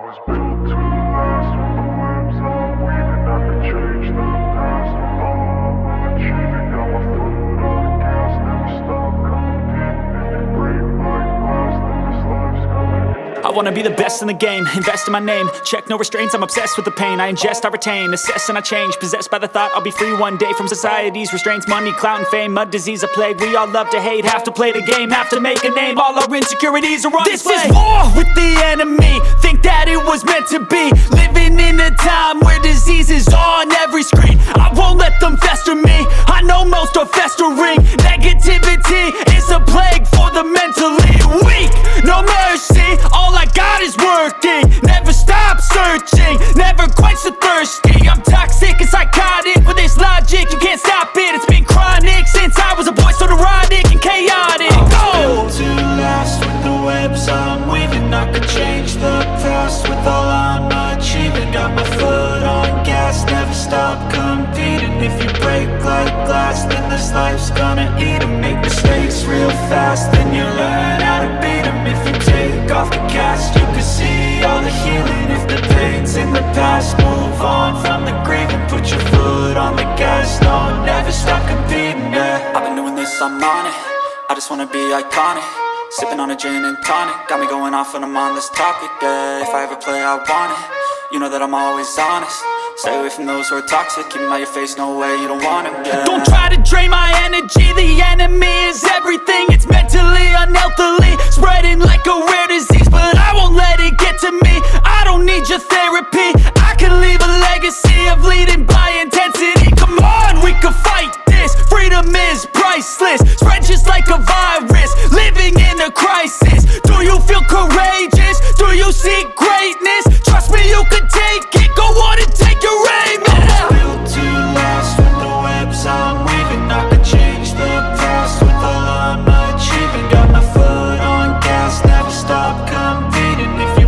was built to last. With the webs I'm weaving, I could change the past. With all I'm achieving, got my foot on the gas. Never stop competing. If you break like glass, then this life's gonna end. I wanna be the best in the game, invest in my name. Check no restraints, I'm obsessed with the pain. I ingest, I retain, assess and I change. Possessed by the thought I'll be free one day from society's restraints. Money, clout and fame, mud, disease, a plague. We all love to hate, have to play the game, have to make a name. All our insecurities are on display. This is war with the enemy, think that it was meant to be. Living in a time where disease is on every screen. I won't let them fester me, I know most are festering. Negativity is a plague for the mentally weak. No mercy, all I got is working. Never stop searching, never quite so thirsty. I'm toxic and psychotic, with this logic you can't stop it. It's been chronic since I was a boy, so neurotic and chaotic. Built to last. With the webs I'm weaving, I could change the past. With all I'm achieving, got my foot on gas. Never stop competing. If you break like glass, then this life's gonna eat 'em. Make mistakes real fast, then you learn how to beat 'em. If you take off the cast, you can see all the healing. If the pain's in the past, move on from the grave and put your foot on the gas. No, never stop competing, yeah. I've been doing this, I'm on it. I just wanna be iconic. Sipping on a gin and tonic, got me going off when I'm on this topic, yeah. If I ever play, I want it. You know that I'm always honest. Stay away from those who are toxic. Keep them out your face, no way, you don't want them, yeah. Don't try to drain my energy. The enemy is everything. It's mentally, unhealthily, spreading like a rare disease. But I won't let it get to me. I don't need your therapy. I can leave a legacy of leading by intensity. Come on, we can fight this. Freedom is priceless. Spread just like a virus. Living in a crisis. Do you feel courageous? Do you seek greatness? Trust me, you can take it. Go on and take your aim. I was built to last. With the webs I'm weaving, I could change the past. With all I'm achieving, got my foot on gas. Never stop competing. If you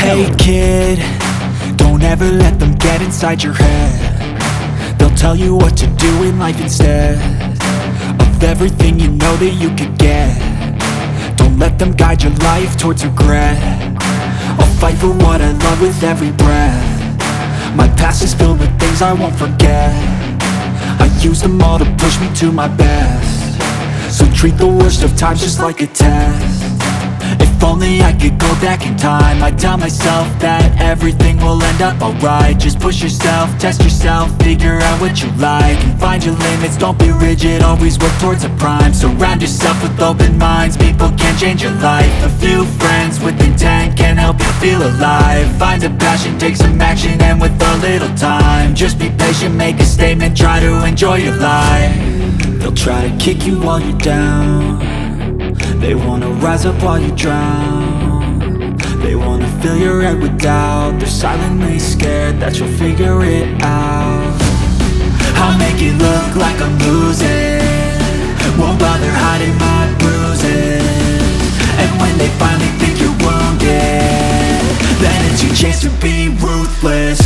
Hey kid, don't ever let them get inside your head. They'll tell you what to do in life instead of everything you know that you could get. Don't let them guide your life towards regret. I'll fight for what I love with every breath. My past is filled with things I won't forget. I use them all to push me to my best. So treat the worst of times just like a test. If only I could go back in time, I'd tell myself that everything will end up alright. Just push yourself, test yourself, figure out what you like, and find your limits, don't be rigid, always work towards a prime. Surround yourself with open minds, people can change your life. A few friends with intent can help you feel alive. Find a passion, take some action, and with a little time, just be patient, make a statement, try to enjoy your life. They'll try to kick you while you're down. They wanna rise up while you drown. They wanna fill your head with doubt. They're silently scared that you'll figure it out. I'll make it look like I'm losing, won't bother hiding my bruises. And when they finally think you're wounded, then it's your chance to be ruthless.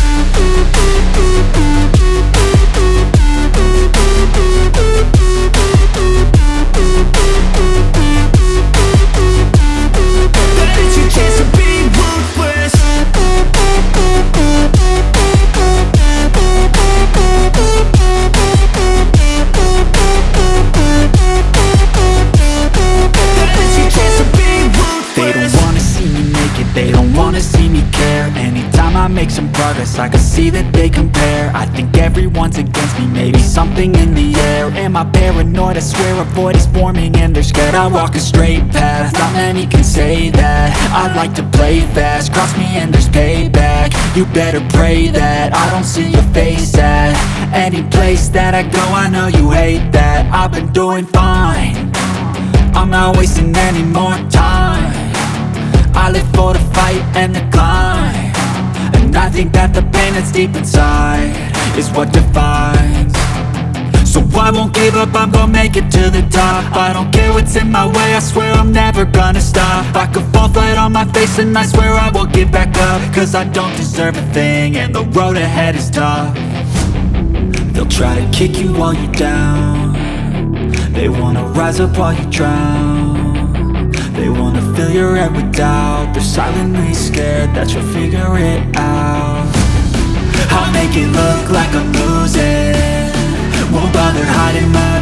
Then it's your chance to be progress, I can see that they compare. I think everyone's against me, maybe something in the air. Am I paranoid? I swear a void is forming and they're scared. I walk a straight path, not many can say that. I like to play fast, cross me and there's payback. You better pray that I don't see your face at any place that I go. I know you hate that. I've been doing fine, I'm not wasting any more time. I live for the fight and the climb, and I think that the pain that's deep inside is what defines. So I won't give up, I'm gonna make it to the top. I don't care what's in my way, I swear I'm never gonna stop. I could fall flat on my face and I swear I will get back up, cause I don't deserve a thing and the road ahead is tough. They'll try to kick you while you're down, they wanna rise up while you drown. They wanna fill your head with doubt, they're silently scared that you'll figure it out. I'll make it look like I'm losing, won't bother hiding my